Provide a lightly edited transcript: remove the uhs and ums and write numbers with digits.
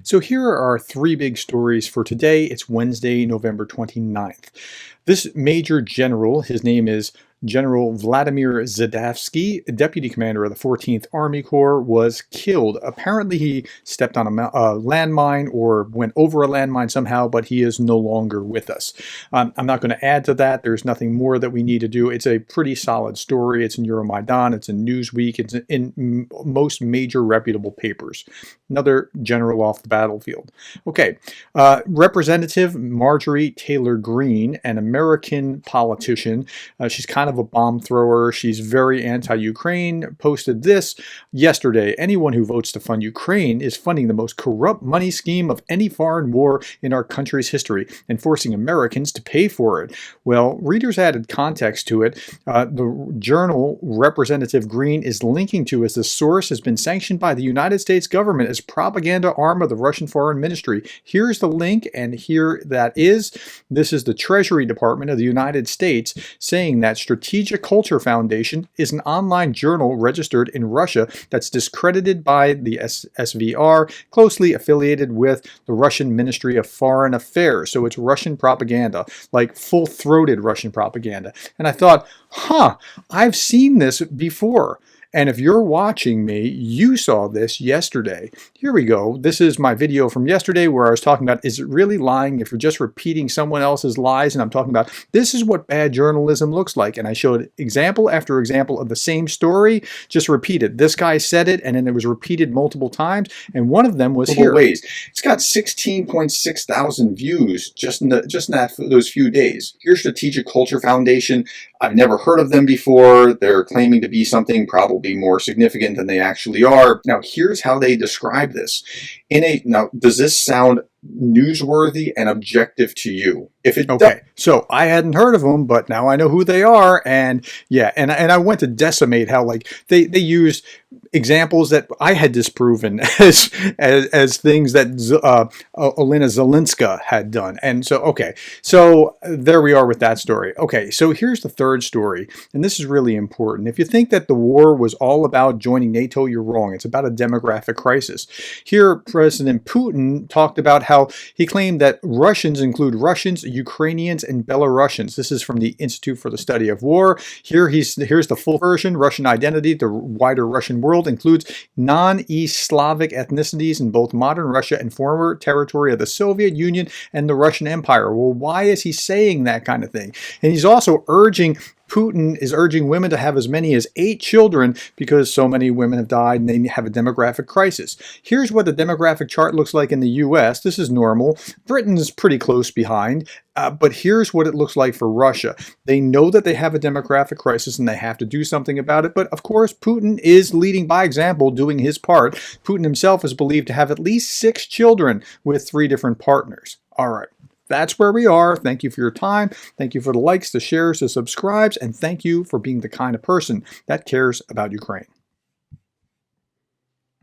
So here are our three big stories for today. It's Wednesday, November 29th. This major general, his name is General Vladimir Zadavsky, deputy commander of the 14th Army Corps, was killed. Apparently he stepped on a landmine or went over a landmine somehow, but he is no longer with us. I'm not going to add to that. There's nothing more that we need to do. It's a pretty solid story. It's in Euromaidan. It's in Newsweek. It's in most major reputable papers. Another general off the battlefield. Okay, Representative Marjorie Taylor Greene, an American politician, she's kind of a bomb thrower. She's very anti-Ukraine, posted this yesterday. Anyone who votes to fund Ukraine is funding the most corrupt money scheme of any foreign war in our country's history and forcing Americans to pay for it. Well, readers added context to it. The journal Representative Greene is linking to as the source has been sanctioned by the United States government as propaganda arm of the Russian Foreign Ministry. Here's the link, and here that is. This is the Treasury Department of the United States saying that Strategic Culture Foundation is an online journal registered in Russia that's discredited by the SVR, closely affiliated with the Russian Ministry of Foreign Affairs. So it's Russian propaganda, like full-throated Russian propaganda. And I thought, I've seen this before. And if you're watching me, you saw this yesterday. Here we go. This is my video from yesterday where I was talking about, is it really lying if you're just repeating someone else's lies? And I'm talking about, this is what bad journalism looks like. And I showed example after example of the same story, just repeated. This guy said it, and then it was repeated multiple times. And one of them was here. Ways. It's got 16.6 thousand views just in those few days. Here's Strategic Culture Foundation. I've never heard of them before. They're claiming to be something probably more significant than they actually are. Now, here's how they describe this. Now, does this sound newsworthy and objective to you? If it Okay, so I hadn't heard of them, but now I know who they are, and yeah, and I went to decimate how like they used examples that I had disproven as things that Olena Zelenska had done, and so okay, so there we are with that story. Okay, so here's the third story, and this is really important. If you think that the war was all about joining NATO, you're wrong. It's about a demographic crisis. Here, President Putin talked about how he claimed that Russians include Russians, Ukrainians, and Belarusians. This is from the Institute for the Study of War. Here's the full version. Russian identity, the wider Russian world, includes non-East Slavic ethnicities in both modern Russia and former territory of the Soviet Union and the Russian Empire. Well, why is he saying that kind of thing? And he's also Putin is urging women to have as many as 8 children because so many women have died and they have a demographic crisis. Here's what the demographic chart looks like in the US. This is normal. Britain's pretty close behind. But here's what it looks like for Russia. They know that they have a demographic crisis and they have to do something about it. But of course, Putin is leading by example, doing his part. Putin himself is believed to have at least 6 children with 3 different partners. All right. That's where we are. Thank you for your time. Thank you for the likes, the shares, the subscribes, and thank you for being the kind of person that cares about Ukraine.